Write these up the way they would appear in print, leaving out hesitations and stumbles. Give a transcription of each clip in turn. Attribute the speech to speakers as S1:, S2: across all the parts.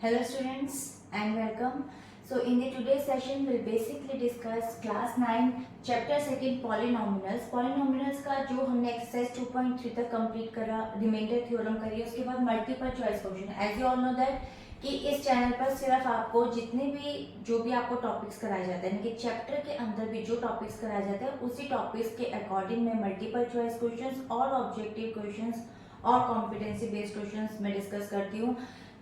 S1: Hello students and welcome. So in the today's session we'll basically discuss class 9 chapter 2 polynomials. Polynomials का जो हमने exercise 2.3 तक complete करा, remainder theorem करी, उसके बाद multiple choice question. As you all know that कि इस चैनल पर सिर्फ आपको जितने भी जो भी आपको टॉपिक्स कराए जाते हैं कि चैप्टर के अंदर भी जो टॉपिक्स कराए जाते हैं उसी टॉपिक्स के अकॉर्डिंग मैं मल्टीपल चॉइस क्वेश्चंस और ऑब्जेक्टिव क्वेश्चंस और कॉम्पिटेंसी बेस्ड क्वेश्चंस मैं डिस्कस करती हूँ।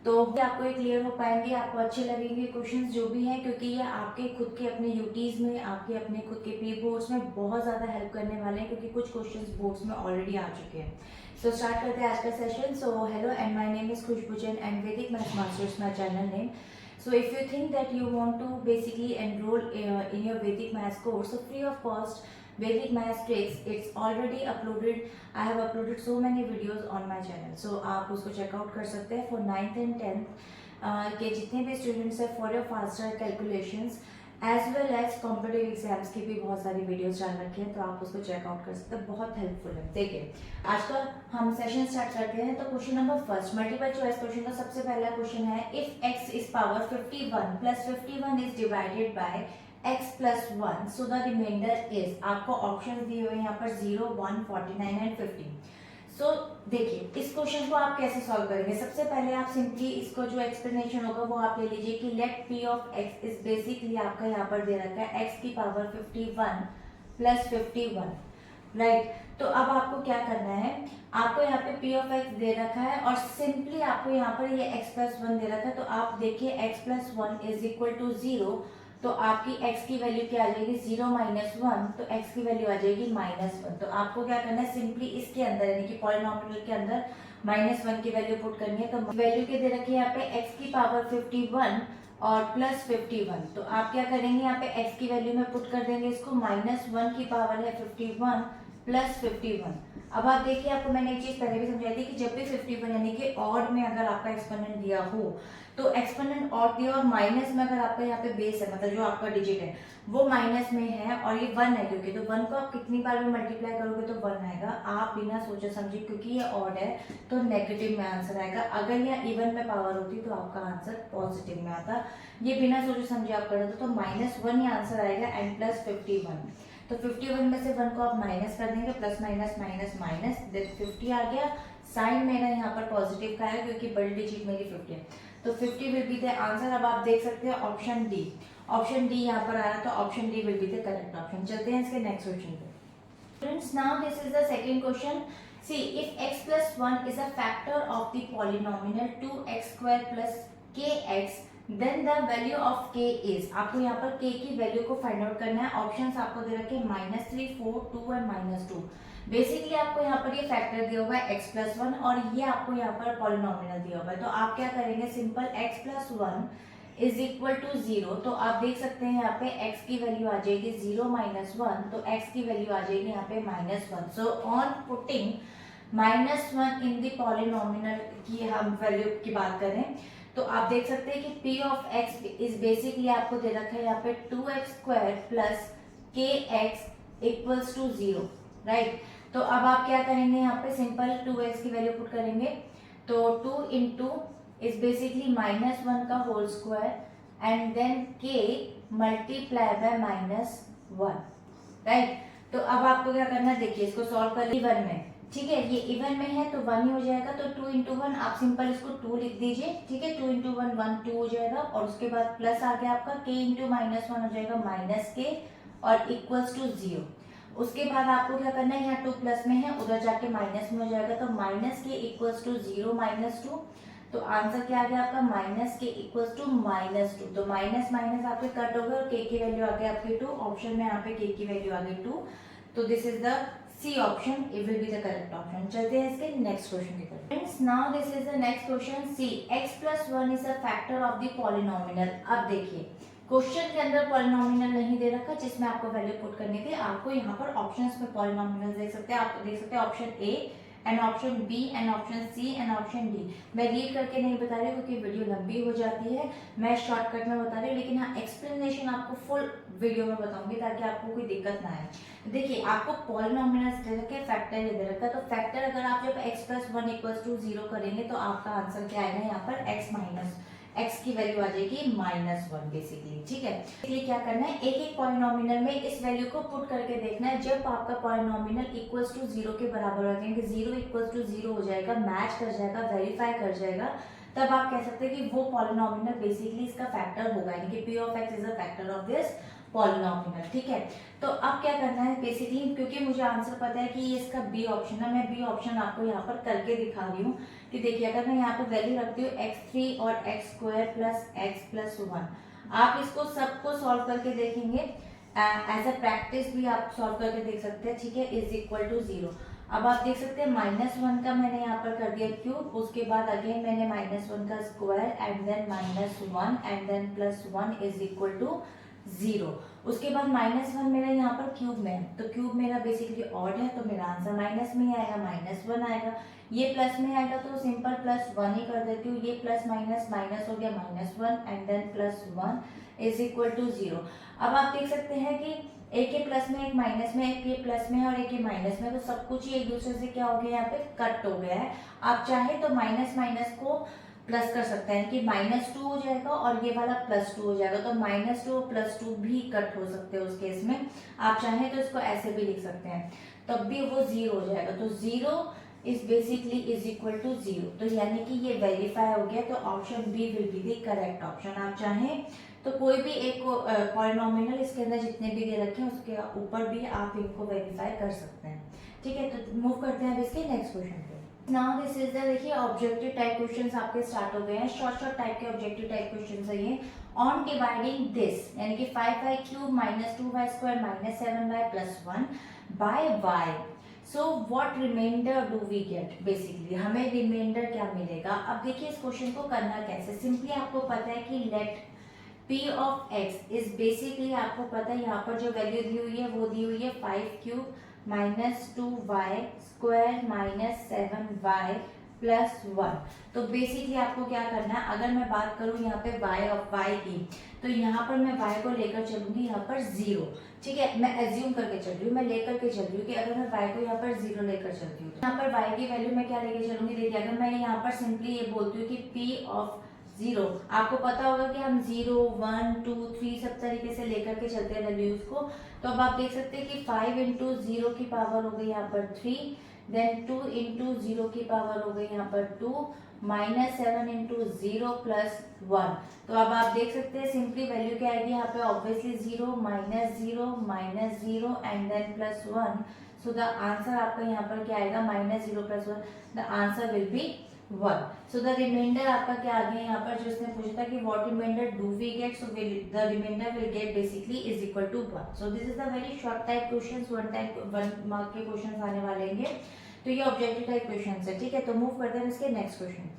S1: तो आपको ये क्लियर हो पाएंगे, आपको अच्छे लगेंगे क्वेश्चंस जो भी हैं, क्योंकि ये आपके खुद के अपने यूटीज में, आपके अपने खुद के प्री बोर्ड्स में बहुत ज़्यादा हेल्प करने वाले हैं, क्योंकि कुछ क्वेश्चंस बोर्ड्स में ऑलरेडी आ चुके हैं। सो स्टार्ट करते हैं आज का session. So hello and my name is Khushbu Jain and Vedic maths masters my channel name. So if you think that you want to basically enroll in your Vedic Maths course, so free of cost, Vedic Maths Tricks, it's already uploaded. I have uploaded so many videos on my channel. So आप उसको check out कर सकते हैं for 9th and 10th के जितने भी students हैं for your faster calculations as well as competitive exams की भी बहुत सारी videos डाल रखी हैं, तो आप उसको check out कर सकते हैं, बहुत helpful है। देखिए आज का हम सेशन स्टार्ट करते हैं। तो question number first multiple choice question का सबसे पहला क्वेश्चन है, if x is power 51 plus 51 is divided by x plus 1 so the remainder is, आपको ऑप्शन दिए हुए हैं यहाँ पर 0, 1, 49 एंड 50। सो देखिए इस क्वेश्चन को आप कैसे सॉल्व करेंगे। सबसे पहले आप सिंपली इसको जो एक्सप्लेनेशन होगा वो आप ले लीजिए कि let p of x is basically आपका यहाँ पर दे रखा है x की पावर 51 प्लस 51, राइट। तो अब आपको क्या करना है, आपको यहाँ पे p ऑफ x दे रखा है और सिंपली आपको यहाँ पर ये x प्लस 1 दे रखा है। तो आप देखिए x plus 1 is equal to 0, तो आपकी x की वैल्यू क्या आ जाएगी 0 माइनस 1, तो x की वैल्यू आ जाएगी -1। तो आपको क्या करना है, सिंपली इसके अंदर यानी कि पॉलिनोमियल के अंदर -1 की वैल्यू पुट करनी है। तो वैल्यू के दे रखी है यहाँ पे x की पावर 51 और प्लस 51। तो आप क्या करेंगे, यहाँ पे x की वैल्यू में पुट कर देंगे इसको, -1 की पावर है 51 प्लस 51। अब आप देखिए, आपको मैंने एक चीज पहले भी समझाई थी कि जब भी 51 यानी कि ऑड में अगर आपका एक्सपोनेंट दिया हो तो एक्सपोनेंट ऑड दिया और माइनस में अगर आपका यहाँ पे बेस है, मतलब जो आपका डिजिट है वो माइनस में है और ये 1 है, क्योंकि तो 1 को आप कितनी बार भी मल्टीप्लाई करोगे तो 1 आएगा। आप बिना सोचे समझे, क्योंकि ये ऑड है तो नेगेटिव में आंसर आएगा। अगर यह इवन में पावर होती तो आपका आंसर पॉजिटिव में आता। ये बिना सोचे समझे आप कर दो तो -1 ही आंसर आएगा एंड प्लस 51। तो 51 में से 1 को आप माइनस कर देंगे, प्लस माइनस माइनस माइनस, 50 आ गया। साइन मेरा यहाँ पर पॉजिटिव का है क्योंकि बड़ी डिजिट मेरी 50 है, तो 50 विल बी द आंसर। अब आप देख सकते हैं ऑप्शन डी, ऑप्शन डी यहाँ पर आया, तो option D will be the correct option. चलते हैं इसके नेक्स्ट क्वेश्चन पे। Friends now this is the second question. See if x plus 1 is a factor of the polynomial 2x square plus kx, then the value of k is, आपको यहाँ पर k की value को find out करना है। Options आपको दे रखे -3, 4, 2 and -2। Basically आपको यहाँ पर ये फैक्टर दिया हुआ है x प्लस 1 और ये आपको यहाँ पर पॉलिनोमियल दिया हुआ है। तो आप क्या करेंगे, simple x plus 1 is equal to 0। तो आप देख सकते हैं यहाँ पे x की वैल्यू आ जाएगी 0 माइनस 1, तो x की वैल्यू आ जाएगी यहाँ पे -1। So on putting -1 in the polynomial की हम वैल्यू की बात करें तो आप देख सकते हैं कि p of x is basically आपको दे रखा है यहाँ पे 2x square plus kx equals to 0, right. तो अब आप क्या करेंगे, यहाँ पे सिंपल 2x की वैल्यू पुट करेंगे, तो 2 इंटू इज बेसिकली -1 का whole square and then k multiply by -1, right. तो अब आपको क्या करना है, देखिए इसको सॉल्व कर इवन में, ठीक है, ये इवन में है तो 1 ही हो जाएगा। तो 2 इंटू 1 आप सिंपल इसको 2 लिख दीजिए, ठीक है। 2 इंटू 1 1 2 हो जाएगा और उसके बाद प्लस आ गया आपका k इंटू -1 हो जाएगा -k और इक्वल्स टू 0। उसके बाद आपको क्या करना है, यहाँ 2 प्लस में है, उधर जाके माइनस में हो जाएगा, तो -k इक्वल्स टू 0 -2। तो आंसर क्या आ गया आपका -k इक्वल्स टू -2। तो माइनस माइनस आपके कट हो गए और k की वैल्यू आ गई आपकी 2। ऑप्शन में यहाँ पे k की वैल्यू आ गई 2, तो this is the C option, it will be the correct option. चलते हैं इसके नेक्स्ट क्वेश्चन की तरफ। Friends now this is the next question. C x plus 1 is a factor of the polynomial. अब देखिए क्वेश्चन के अंदर पॉलिनोमियल नहीं दे रखा जिसमें आपको वैल्यू पुट करनी थी। आपको यहाँ पर ऑप्शंस में पॉलिनोमियल देख सकते हैं, आप देख सकते हैं option A and option B and option C and option D. मैं रीड करके नहीं बता रही हूँ क्योंकि वीडियो लंबी हो जाती है, मैं शॉर्टकट में बता रही हूँ, लेकिन हाँ एक्सप्लेनेशन आपको फुल वीडियो में बताऊंगी ताकि आपको कोई दिक्कत ना आए। देखिए आपको पॉलिनोमियल्स दे रखे, फैक्टर दे रखा, तो फैक्टर अगर आप जब x प्लस 1 इक्वल्स टू 0 करेंगे तो आपका आंसर क्या आएगा यहाँ पर x माइनस x की वैल्यू आ जाएगी -1 बेसिकली। ठीक है, इसलिए क्या करना है, एक एक पॉलिनोमियल में इस वैल्यू को पुट करके देखना है। जब आपका पॉलिनोमियल इक्वल्स टू 0 के बराबर हो जाएंगे, 0 इक्वल्स टू 0 हो जाएगा, मैच कर जाएगा, वेरीफाई कर जाएगा, तब आप कह सकते हैं कि वो पॉलिनोमियल बेसिकली इसका फैक्टर होगा, यानी कि p of x is a factor of this polynomial. ठीक है, तो अब क्या करना है बेसिकली, क्योंकि मुझे आंसर पता है कि ये इसका बी ऑप्शन है, मैं बी ऑप्शन आपको यहाँ पर करके दिखा रही हूँ कि देखिए अगर मैं यहाँ पर वैल्यू रखती हूँ x3 और x² प्लस x प्लस 1, आप इसको सबको सॉल्व करके देखेंगे, एज अ प्रैक्टिस भी आप सॉल्व करके देख सकते हैं। ठीक है, इज इक्वल टू 0। अब आप देख सकते हैं -1 का मैंने यहाँ पर कर दिया क्यूब, उसके बाद अगेन मैंने -1 का square and then -1 and then +1 is equal to 0। उसके बाद -1 मेरा यहाँ पर क्यूब में है, तो क्यूब मेरा बेसिकली ऑड है, तो मेरा आंसर माइनस में ही आएगा, -1 आएगा। ये प्लस में आएगा तो सिंपल +1 ही कर देती हूँ, ये प्लस माइनस माइनस हो गया -1 and then +1 is equal to 0। अब आप देख सकते हैं कि एक के प्लस में, एक माइनस में, एक ये प्लस में है और एक ये माइनस में, तो सब कुछ ही एक दूसरे से क्या हो गया, यहाँ पे कट हो गया है। आप चाहे तो माइनस माइनस को प्लस कर सकते हैं कि -2 हो जाएगा और ये वाला +2 हो जाएगा, तो -2 +2 भी कट हो सकते हैं उस केस में। आप चाहें तो इसको ऐसे भी लिख सकते हैं, तब भी वो 0 हो जाएगा, तो 0 is basically is equal to 0। तो यानी कि ये वेरीफाई हो गया, तो option B will be the correct option. आप चाहें तो कोई भी एक पॉलिनोमियल इसके अंदर जितने भी दे रखे हैं उसके ऊपर भी आप इनको वेरीफाई कर सकते हैं। ठीक है, तो मूव करते हैं अब इसके नेक्स्ट क्वेश्चन पे। नाउ दिस इज द, देखिए ऑब्जेक्टिव टाइप क्वेश्चंस आपके स्टार्ट हो गए हैं, शॉर्ट टाइप के ऑब्जेक्टिव टाइप क्वेश्चंस है ये। ऑन डिवाइडिंग दिस, यानी कि 5y cube -2y square -7y plus 1 by y, so what remainder do we get, basically हमें रिमाइंडर क्या मिलेगा। अब देखिए इस क्वेश्चन को करना कैसे, सिंपली आपको पता है कि let p of x is basically, आपको पता है यहाँ पर जो वैल्यू दी हुई है वो दी हुई है 5 cube -2y square -7y plus 1। तो बेसिकली आपको क्या करना है, अगर मैं बात करूँ यहाँ पे y ऑफ y की, तो यहाँ पर मैं y को लेकर चलूंगी यहाँ पर 0। ठीक है, मैं एज्यूम करके चल रही हूँ, मैं लेकर के चल रही हूँ कि अगर मैं y को यहाँ पर 0 लेकर चलती हूँ, यहाँ पर y की वैल्यू मैं क्या लेकर चलूंगी, देखिए अगर मैं यहाँ पर सिंपली ये बोलती हूँ कि p ऑफ 0, आपको पता होगा कि हम 0 1 2 3 सब तरीके से लेकर के चलते हैं वैल्यूज को। तो अब आप देख सकते हैं कि 5 इंटू 0 की पावर हो गई यहाँ पर 3, देन 2 इंटू 0 की पावर हो गई यहाँ पर 2, -7 इंटू 0 प्लस 1। तो अब आप देख सकते हैं सिंपली वैल्यू क्या आएगी यहाँ पे, obviously 0 -0 and then plus 1। So the answer आपका यहाँ पर क्या आएगा, -0 plus 1, the answer will be 1। So the remainder आपका क्या आ गया यहाँ पर, जो इसने पूछा था कि what remainder do we get, so the remainder will get basically is equal to 1। So this is the very short type questions, one mark के क्वेश्चंस आने वाले हैं, तो ये ऑब्जेक्टिव टाइप क्वेश्चंस है। ठीक है, तो मूव करते हैं इसके नेक्स्ट क्वेश्चन पे।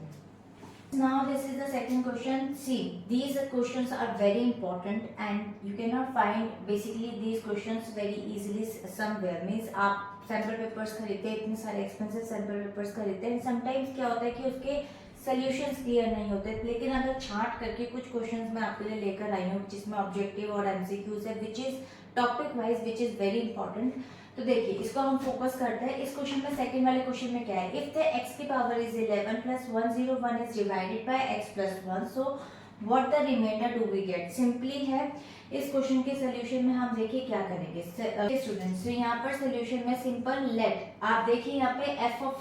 S1: Now this is the second question. See, these questions are very important and you cannot find basically these questions very easily somewhere. Means आप सैम्पल पेपर्स खरीदते हैं, इतने सारे एक्सपेंसिव सैम्पल पेपर्स खरीदते हैं, समटाइम्स क्या होता है कि उसके सॉल्यूशंस क्लियर नहीं होते, लेकिन अगर छांट करके कुछ क्वेश्चंस मैं आपके लिए लेकर आई हूँ जिसमें ऑब्जेक्टिव और एमसीक्यूज है, which is topic wise, which is very important. तो देखिए इसको हम फोकस करते हैं। इस क्वेश्चन में सेकंड वाले क्वेश्चन में क्या है, इफ द x की power is 11 plus 101 is divided by x plus 1, so what the remainder do we get. Simply है, इस क्वेश्चन के सोल्यूशन में हम देखिए क्या करेंगे स्टूडेंट्स। तो यहाँ पर सोल्यूशन में सिंपल लेट, आप देखिए यहाँ पे f ऑफ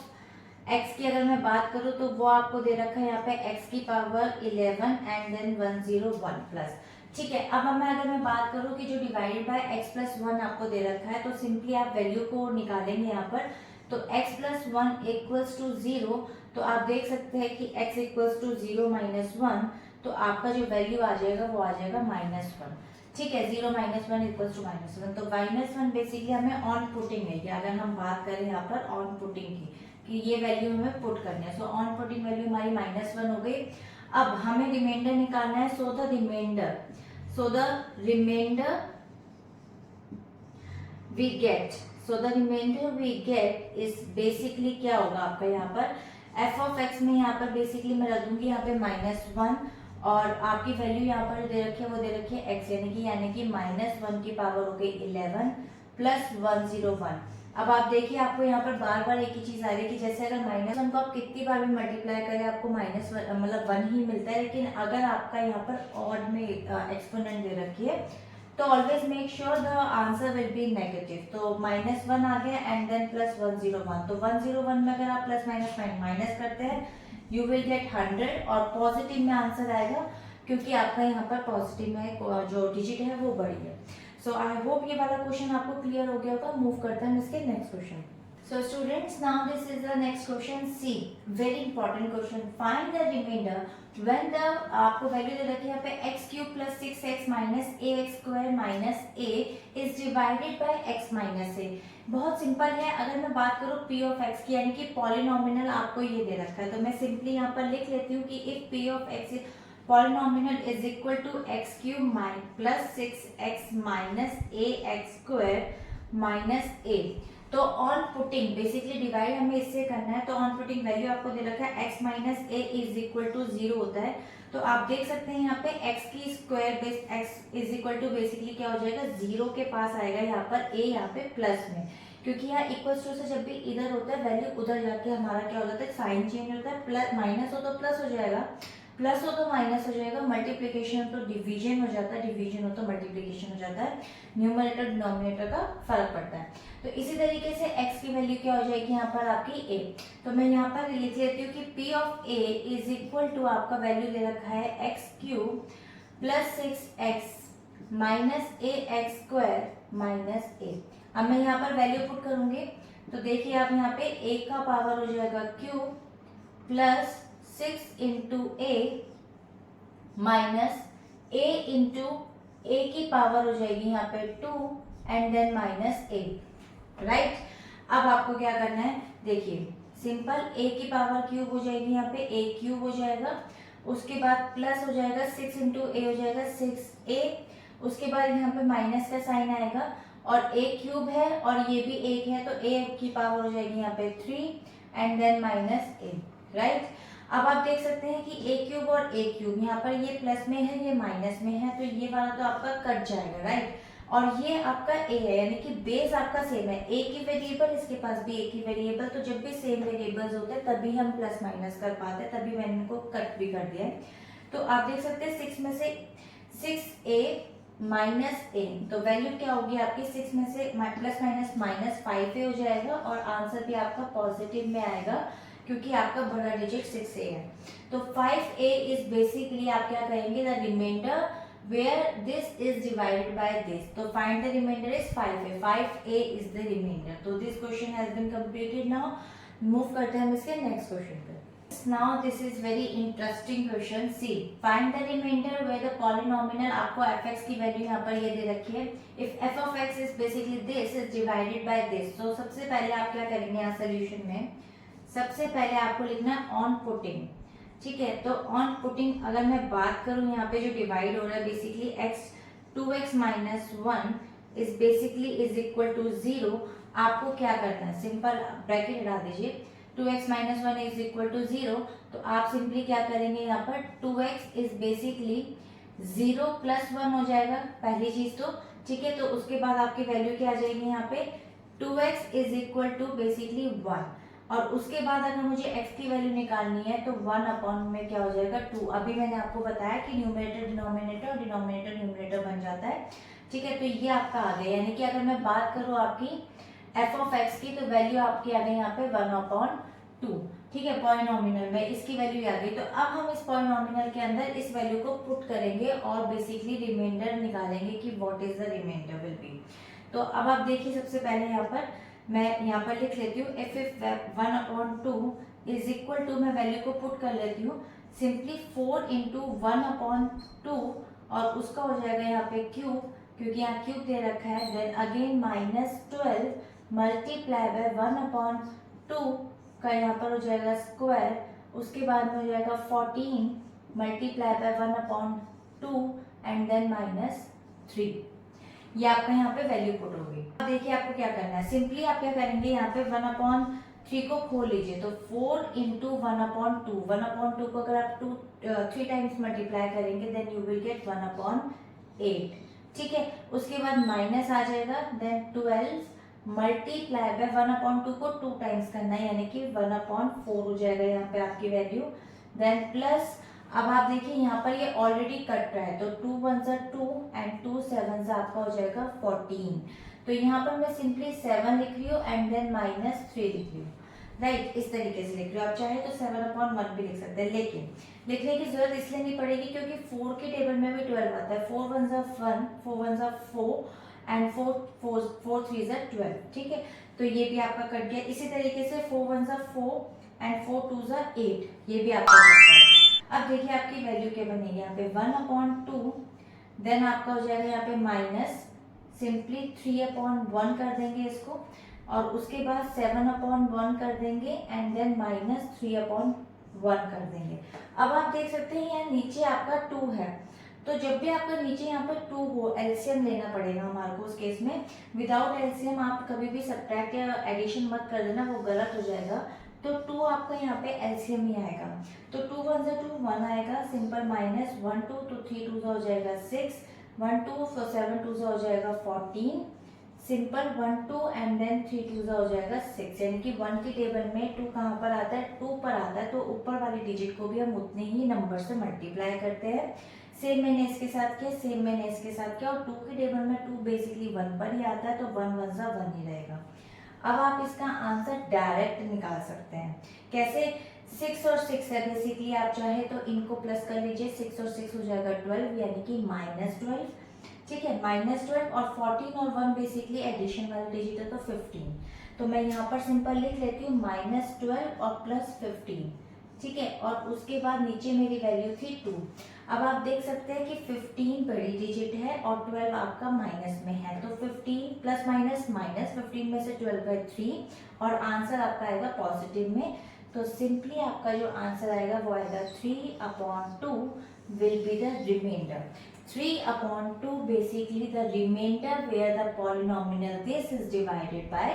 S1: x की अगर मैं बात करूँ तो वो आपको दे रखा है यहाँ पे x की पावर 11 एंड देन 101 प्लस। ठीक है, अब अगर मैं बात करूँ कि जो डिवाइडेड बाय x प्लस 1 आपको दे रखा है, तो सिंपली आप वैल्यू को निकालेंगे यहाँ पर, तो x प्लस 1 इक्वल्स टू 0, तो आप देख सकते हैं कि x इक्वल्स टू 0 माइनस 1, तो आपका जो वैल्यू आ जाएगा वो आ जाएगा -1। ठीक है, 0 माइनस 1 इक्वल्स टू -1, तो -1 बेसिकली हमें ऑन पुटिंग है, अगर हम बात करें यहाँ पर ऑन पुटिंग की कि ये वैल्यू हमें पुट करनी है, सो ऑन पुटिंग वैल्यू हमारी -1 हो गई। अब हमें रिमाइंडर निकालना है, so the remainder we get is basically क्या होगा आपका यहाँ पर, f ऑफ x में यहाँ पर बेसिकली मैं रख दूंगी यहाँ पे -1, और आपकी वैल्यू यहाँ पर दे रखी है, वो दे रखी है x, यानी कि -1 की पावर हो गई 11 प्लस 101। अब आप देखिए आपको यहाँ पर बार बार एक ही चीज आ रही है कि जैसे अगर -1 को आप कितनी बार भी मल्टीप्लाई करें आपको -1 मतलब 1 ही मिलता है, लेकिन अगर आपका यहाँ पर ऑड में एक्सपोनेंट दे रखी है तो always make sure the answer will B negative. तो -1 आ गया एंड देन +101, तो 101 में अगर आप प्लस माइनस करते हैं यू विल गेट 100 और पॉजिटिव में आंसर आएगा क्योंकि आपका यहाँ पर पॉजिटिव में जो डिजिट है वो बड़ी है। सो आई होप ये वाला क्वेश्चन आपको क्लियर हो गया होगा। मूव करते हैं इसके next question. So students now this is the next question C, very important question. Find the remainder when the आपको वैल्यू दे रखी है यहाँ पे x³ + 6x - ax² - a is divided by x - a। बहुत सिंपल है। अगर मैं बात करूँ p ऑफ x की यानी कि पॉलिनोमिनल आपको ये दे रखा है तो मैं सिंपली यहाँ पर लिख लेती हूँ कि if p of x polynomial is equal to x³ plus 6x minus ax² minus a। तो ऑन पुटिंग बेसिकली डिवाइड हमें इससे करना है, तो ऑन पुटिंग वैल्यू आपको दे रखा है x minus a is equal to 0 होता है। तो आप देख सकते हैं यहाँ पे x की square base x is equal to basically क्या हो जाएगा 0 के पास आएगा यहाँ पर a यहाँ पे प्लस में, क्योंकि यहाँ इक्वल टू से जब भी इधर होता है वैल्यू उधर जाके हमारा क्या हो जाता है साइन चेंज होता है। प्लस माइनस हो तो प्लस हो जाएगा, प्लस हो तो माइनस हो जाएगा, मल्टीप्लिकेशन हो तो डिवीजन हो जाता है, डिवीजन हो तो मल्टीप्लिकेशन हो जाता है, न्यूमरेटर डिनोमिनेटर का फर्क पड़ता है। तो इसी तरीके से x की वैल्यू क्या हो जाएगी यहाँ पर आपकी a। तो मैं यहाँ पर लिख लेती हूँ कि p of a is equal to आपका वैल्यू ले रखा है x³ plus 6x minus ax² minus a। अब मैं यहाँ पर वैल्यू पुट करूंगी तो देखिए आप यहाँ पे a का पावर हो जाएगा q plus 6 into a minus a into a की पावर हो जाएगी यहाँ पे 2 and then minus a, right. अब आपको क्या करना है देखिए सिंपल a की पावर क्यूब हो जाएगी यहाँ पे a³ हो जाएगा, उसके बाद प्लस हो जाएगा 6 इंटू a हो जाएगा 6a, उसके बाद यहाँ पे माइनस का साइन आएगा और a³ है और ये भी 1 है तो a की पावर हो जाएगी यहाँ पे 3 and then minus a, right. अब आप देख सकते हैं कि a³ और a³ यहाँ पर ये प्लस में है ये माइनस में है तो ये वाला तो आपका कट जाएगा, राइट। और ये आपका a है यानी कि बेस आपका सेम है, a की वेरिएबल इसके पास भी a की वेरिएबल, तो जब भी सेम वेरिएबल्स होते हैं तभी हम प्लस माइनस कर पाते हैं, तभी मैंने इनको कट भी कर दिया है। तो आप देख सकते हैं 6 में से 6a माइनस a, तो वैल्यू क्या होगी आपकी 6 में से प्लस माइनस माइनस 5a हो जाएगा और आंसर भी आपका पॉजिटिव में आएगा क्योंकि आपका बड़ा डिजिट 6a है। तो 5a इज बेसिकली आप क्या कहेंगे the remainder where this is divided by this, तो find the remainder is 5a, 5a is the remainder। तो this question has been completed। now move करते हैं हम इसके next question पे। now this is very interesting question। see find the remainder where the polynomial आपको fx की value यहाँ पर ये दे रखी है, if f of x is basically this is divided by this। तो सबसे पहले आप क्या करेंगे यहाँ सोल्यूशन में, सबसे पहले आपको लिखना है ऑन पुटिंग, ठीक है। तो ऑन पुटिंग अगर मैं बात करूं यहाँ पे जो डिवाइड हो रहा है basically x 2x minus 1 is basically is equal to 0। आपको क्या करना है सिंपल ब्रैकेट हटा दीजिए, 2x minus 1 is equal to 0, तो आप सिंपली क्या करेंगे यहाँ पर 2x इज बेसिकली 0 प्लस 1 हो जाएगा पहली चीज तो, ठीक है। तो उसके बाद आपकी वैल्यू क्या आ जाएगी यहाँ पे 2x is equal to basically 1, और उसके बाद अगर मुझे x की वैल्यू निकालनी है तो 1 अपॉन में क्या हो जाएगा 2। अभी मैंने आपको बताया कि न्यूमरेटर डिनोमिनेटर और डिनोमिनेटर न्यूमरेटर बन जाता है, ठीक है। तो ये आपका आ गया, यानी कि अगर मैं बात करूँ आपकी f ऑफ x की तो वैल्यू आपकी आ गई यहाँ पे 1/2, ठीक है, पॉलिनोमिनल में इसकी वैल्यू आ गई। तो अब हम इस पॉलिनोमिनल के अंदर इस वैल्यू को पुट करेंगे और बेसिकली रिमाइंडर निकालेंगे कि what is the remainder will be. तो अब आप देखिए सबसे पहले यहाँ पर मैं यहाँ पर लिख लेती हूँ if 1/2 इज इक्वल टू, मैं वैल्यू को पुट कर लेती हूँ सिंपली 4 इंटू 1/2 और उसका हो जाएगा यहाँ पे क्यूब, क्योंकि यहाँ क्यूब दे रखा है, देन अगेन -12 मल्टीप्लाई बाय 1/2 का यहाँ पर हो जाएगा स्क्वायर, उसके बाद में हो जाएगा 14 मल्टीप्लाई बाय 1/2 एंड देन -3। ये आपका यहाँ पे वैल्यू पुट होगी। अब देखिए आपको क्या करना है, सिंपली आप क्या करेंगे यहाँ पे 1/3 को खोल लीजिए, तो 4 इंटू 1/2, 1/2 को अगर आप 3 टाइम्स मल्टीप्लाई करेंगे देन यू विल गेट 1/8, ठीक है। उसके बाद माइनस आ जाएगा, देन 12 मल्टीप्लाई बाय 1/2 को 2 टाइम्स करना है, यानी कि 1/4 हो जाएगा यहाँ पे आपकी वैल्यू। देन प्लस, अब आप देखिए यहाँ पर ये ऑलरेडी कट रहा है, तो 2 1 जा 2 एंड 2 7 जा आपका हो जाएगा 14। तो यहाँ पर मैं सिंपली 7 लिख रही हूँ एंड देन -3 लिख रही हूँ, राइट, इस तरीके से लिख रही हूँ। आप चाहे तो 7/1 भी लिख सकते हैं, लेकिन लिखने की जरूरत इसलिए नहीं पड़ेगी क्योंकि 4 के टेबल में भी 12 आता है। 4 1 जा 1, 4 1 जा 4 एंड 4 3 जा 12, ठीक है। तो ये भी आपका कट गया। इसी तरीके से 4 1 जा 4 एंड 4 2 जा 8, ये भी आपका कट गया। अब देखिए आपकी वैल्यू क्या बनेगी यहाँ पे 1/2, देन आपका हो जाएगा यहाँ पे माइनस, सिंपली 3/1 कर देंगे इसको, और उसके बाद 7/1 कर देंगे एंड देन -3/1 कर देंगे। अब आप देख सकते हैं यहाँ नीचे आपका 2 है, तो जब भी आपका नीचे यहाँ पर 2 हो, एलसीएम लेना पड़ेगा हमारे को। उस केस में विदाउट एलसीएम आप कभी भी सब्ट्रैक्ट या एडिशन मत कर देना, वो गलत हो जाएगा। तो 2 आपका यहाँ पे एलसीएम ही आएगा, तो 2 1 जा 2 1 आएगा, सिंपल माइनस 1 2, तो 3 2 हो जाएगा 6, 1 2 7 2 हो जाएगा 14, सिंपल 1 2 एंड देन 3 2 हो जाएगा 6, यानी कि 1 की टेबल में 2 कहाँ पर आता है, 2 पर आता है, तो ऊपर वाली डिजिट को भी हम उतने ही नंबर से मल्टीप्लाई करते हैं। सेम मैंने इसके साथ किया, सेम मैंने इसके साथ किया, और 2 की टेबल में 2 बेसिकली 1 पर ही आता है, तो 1 1 जा 1 ही रहेगा। अब आप इसका आंसर डायरेक्ट निकाल सकते हैं। कैसे? 6 और 6 है बेसिकली, आप चाहे तो इनको प्लस कर लीजिए, 6 और 6 हो जाएगा 12, यानी कि -12, ठीक है, -12, और 14 और 1 बेसिकली एडिशन वाला डिजिट है, तो 15। तो मैं यहाँ पर सिंपल लिख लेती हूँ -12 और +15, ठीक है, और उसके बाद नीचे मेरी वैल्यू थी 2। अब आप देख सकते हैं कि 15 बड़ी डिजिट है और 12 आपका माइनस में है, तो 15 प्लस माइनस माइनस, 15 में से 12 गए 3, और आंसर आपका आएगा पॉजिटिव में। तो सिंपली आपका जो आंसर आएगा वो आएगा 3/2 will be the remainder. 3/2 basically the remainder where the polynomial this is divided by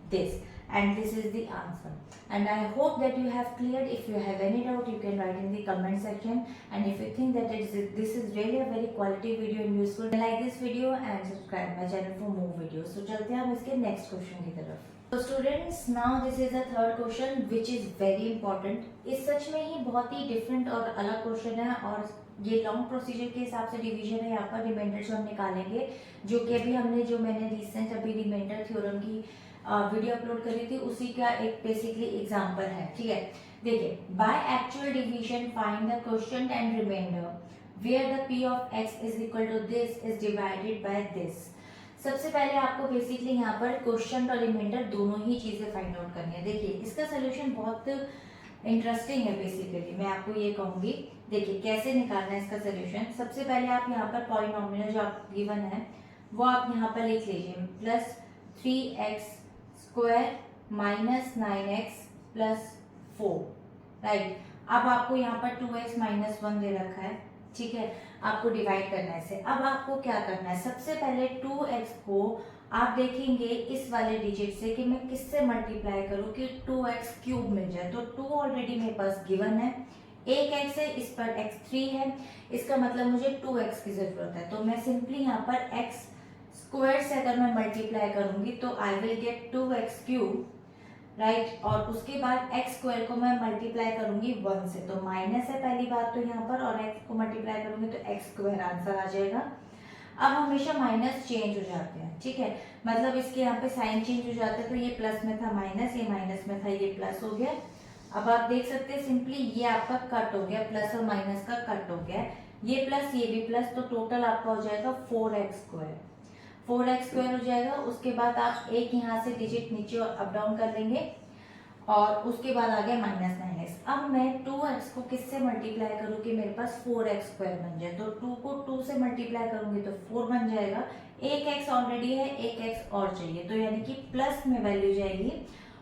S1: this, and this is the answer. And I hope that you have cleared. If you have any doubt, you can write in the comment section, and if you think that this is really a very quality video and useful, like this video and subscribe my channel for more videos. So चलते हैं हम इसके next question की तरफ। So students, now this is the third question which is very important. इस सच में ही बहुत ही different और अलग question है, और ये लॉन्ग प्रोसीजर के हिसाब से डिवीजन है। यहाँ पर रिमाइंडर जो हम निकालेंगे, जो कि अभी हमने जो मैंने रिसेंट अभी रिमाइंडर थ्योरम की वीडियो अपलोड करी थी, उसी का एक बेसिकली एग्जांपल है, ठीक है। देखिए, by actual division find the quotient and remainder where the p of x is equal to this is divided by this. सबसे पहले आपको बेसिकली यहाँ पर क्वोशिएंट और रिमाइंडर दोनों ही चीजें फाइंड आउट करनी है। देखिए, इसका सोल्यूशन बहुत इंटरेस्टिंग है बेसिकली, मैं आपको ये कहूंगी। देखिए कैसे निकालना है इसका सोल्यूशन। सबसे पहले आप यहाँ पर पॉलिनोमियल जो आप गिवन है वो आप यहाँ पर लिख लीजिए, plus 3x square minus 9x plus 4, right. अब आपको यहाँ पर 2x माइनस 1 दे रखा है, ठीक है, आपको डिवाइड करना है इसे। अब आपको क्या करना है, सबसे पहले 2x को आप देखेंगे इस वाले डिजिट से कि मैं किससे मल्टीप्लाई करूं कि 2x क्यूब मिल जाए। तो 2 ऑलरेडी मेरे पास गिवन है, एक x है, इस पर x3 है, इसका मतलब मुझे 2x की जरूरत है। तो मैं सिंपली यहाँ पर x स्क्वायर से अगर मैं मल्टीप्लाई करूंगी तो I will get 2x cube, right. और उसके बाद x स्क्वायर को मैं मल्टीप्लाई करूंगी 1 से, तो माइनस है पहली बात तो यहाँ पर, और x को मल्टीप्लाई करूंगी तो x स्क्वायर आंसर आ जाएगा। अब हमेशा माइनस चेंज हो जाते हैं, ठीक है, मतलब इसके यहाँ पे साइन चेंज हो जाता है, तो ये प्लस में था माइनस, ये माइनस में था ये प्लस हो गया। अब आप देख सकते हैं सिंपली ये आपका कट हो गया, प्लस और माइनस का कट हो गया, ये प्लस ये भी प्लस, तो टोटल आपका हो जाएगा 4x स्क्वायर, 4x स्क्वायर हो जाएगा। उसके बाद आप एक यहाँ से डिजिट नीचे अप डाउन कर लेंगे, और उसके बाद आ गया माइनस 9x। अब मैं 2x को किससे मल्टीप्लाई करूँ कि मेरे पास 4x स्क्वायर बन जाए, तो 2 को 2 से मल्टीप्लाई करूंगी तो 4 बन जाएगा। एक x ऑलरेडी है, एक x और चाहिए, तो यानी कि प्लस में वैल्यू जाएगी,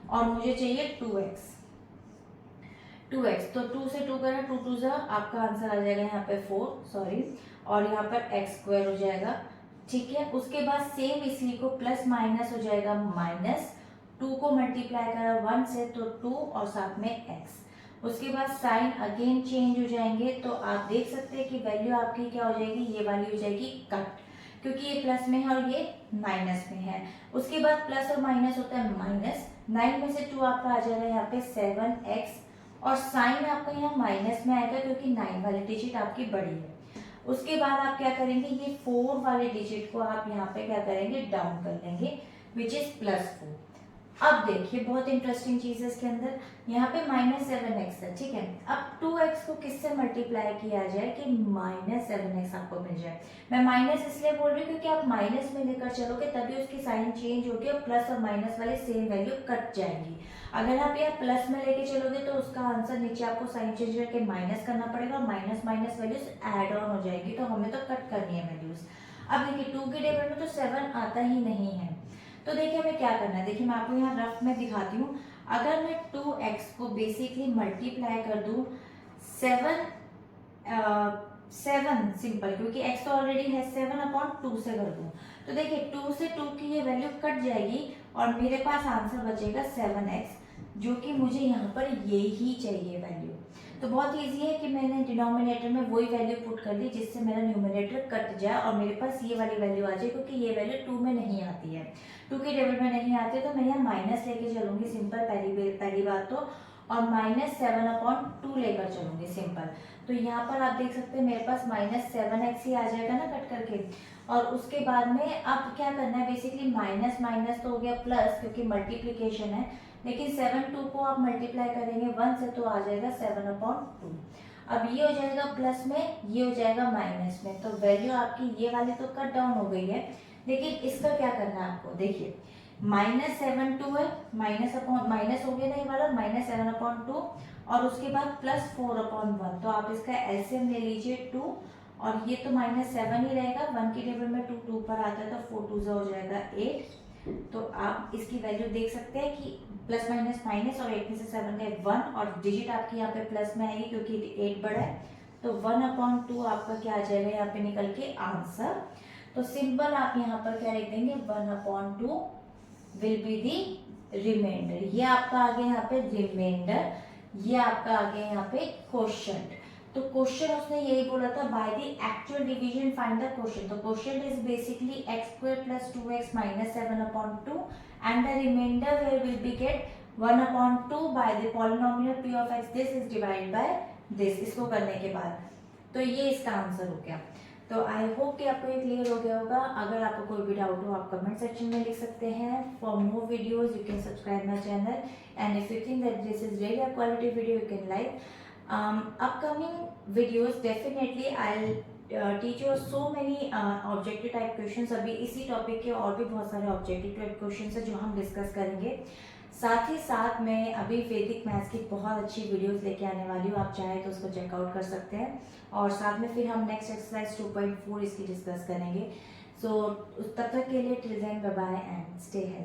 S1: और मुझे चाहिए 2x, तो 2 से 2 करें, 2 2 आपका आंसर आ जाएगा यहाँ पे 4, सॉरी, और यहाँ पर x स्क्वायर हो जाएगा, ठीक है। उसके बाद सेम इसी को प्लस माइनस हो जाएगा माइनस, 2 को मल्टीप्लाई करा 1 से तो 2 और साथ में x। उसके बाद साइन अगेन चेंज हो जाएंगे, तो आप देख सकते हैं कि वैल्यू आपकी क्या हो जाएगी, ये वाली हो जाएगी कट, क्योंकि ये प्लस में है और ये माइनस में है। उसके बाद प्लस और माइनस होता है माइनस, 9 में से 2 आपका आ जाएगा यहाँ पे 7x, और साइन आपका यहाँ माइनस में आएगा क्योंकि 9 वाली डिजिट आपकी बड़ी है। उसके बाद आप क्या करेंगे, ये 4 वाले डिजिट को आप यहाँ पे क्या करेंगे, डाउन कर लेंगे, विच इज +4। अब देखिए बहुत इंटरेस्टिंग चीज है इसके अंदर, यहाँ पे -7x है, ठीक है। अब 2x को किससे मल्टीप्लाई किया जाए कि -7x आपको मिल जाए। मैं माइनस इसलिए बोल रही हूँ क्योंकि आप माइनस में लेकर चलोगे तभी उसकी साइन चेंज होगी और प्लस और माइनस वाले सेम वैल्यू कट जाएंगी। अगर आप यहाँ प्लस में लेके चलोगे तो उसका आंसर नीचे आपको साइन चेंज करके माइनस करना पड़ेगा और minus minus values add on हो जाएगी, तो हमें तो कट करनी है वैल्यूज। अब देखिए 2 के टेबल में तो 7 आता ही नहीं है, तो देखिए हमें क्या करना है। देखिए मैं आपको यहाँ रफ में दिखाती हूँ। अगर मैं 2x को बेसिकली मल्टीप्लाई कर दूँ 7 सिंपल, क्योंकि x तो ऑलरेडी है, 7/2 से कर दूँ तो देखिए 2 से 2 की ये वैल्यू कट जाएगी और मेरे पास आंसर बचेगा 7x, जो कि मुझे यहाँ पर ये ही चाहिए वैल्यू। तो बहुत इजी है कि मैंने डिनोमिनेटर में वही वैल्यू पुट कर दी जिससे मेरा न्यूमरेटर कट जाए और मेरे पास ये वाली वैल्यू आ जाए, क्योंकि ये वैल्यू 2 में नहीं आती है, 2 के टेबल में नहीं आती, तो मैं यहाँ माइनस लेके चलूंगी सिंपल, पहली बात तो, और -7/2 लेकर चलूंगी सिंपल। तो यहाँ पर आप देख सकते हैं मेरे पास -7x ही आ जाएगा ना कट करके। और उसके बाद में अब क्या करना है, बेसिकली माइनस माइनस तो हो गया प्लस क्योंकि मल्टीप्लीकेशन है, लेकिन 7 2 को आप मल्टीप्लाई करेंगे 1 से तो आ जाएगा 7/2। अब ये हो जाएगा प्लस में, ये हो जाएगा माइनस में, तो वैल्यू आपकी ये वाली तो कट डाउन हो गई है, लेकिन इसका क्या करना है आपको। देखिए -7/2 है, माइनस हो गया ना ये वाला, -7/2, और उसके बाद +4/1, तो आप इसका एलसीएम ले लीजिए 2, और ये तो -7 ही रहेगा, 1 के टेबल में 2 2 पर आता है तो 4 2 हो जाएगा 8। तो आप इसकी वैल्यू देख सकते हैं कि प्लस माइनस माइनस, और 8 में से 7 गए 1, और डिजिट आपकी यहाँ पे प्लस में आएगी क्योंकि 8 बड़ा है, तो 1/2 आपका क्या आ जाएगा यहाँ पे निकल के आंसर। तो सिंपल आप यहाँ पर क्या लिख देंगे, 1/2 विल बी दी रिमाइंडर। ये आपका आ गया यहाँ पे रिमाइंडर, ये आपका आ गया यहाँ पे क्वोशिएंट। तो क्वेश्चन उसने यही बोला था, by the actual division find the quotient. तो quotient is basically x² + 2x - 7/2 and the remainder where will be get 1/2 by the polynomial p of x, this is divided by this. इसको करने के बाद तो ये इसका आंसर हो गया। तो आई होप कि आपको ये क्लियर हो गया होगा। अगर आपको कोई भी डाउट हो आप कमेंट सेक्शन में लिख सकते हैं। For more videos you can subscribe my channel, and if you think that this is really a quality video you can like upcoming videos. Definitely I teach you so many objective type questions. अभी इसी topic के और भी बहुत सारे objective type questions हैं जो हम डिस्कस करेंगे। साथ ही साथ मैं अभी वैदिक मैथ्स की बहुत अच्छी वीडियोस लेके आने वाली हूँ, आप चाहे तो उसको चेकआउट कर सकते हैं। और साथ में फिर हम नेक्स्ट एक्सरसाइज 2.4 इसकी डिस्कस करेंगे। सो तब तक के लिए till then bye bye and stay healthy.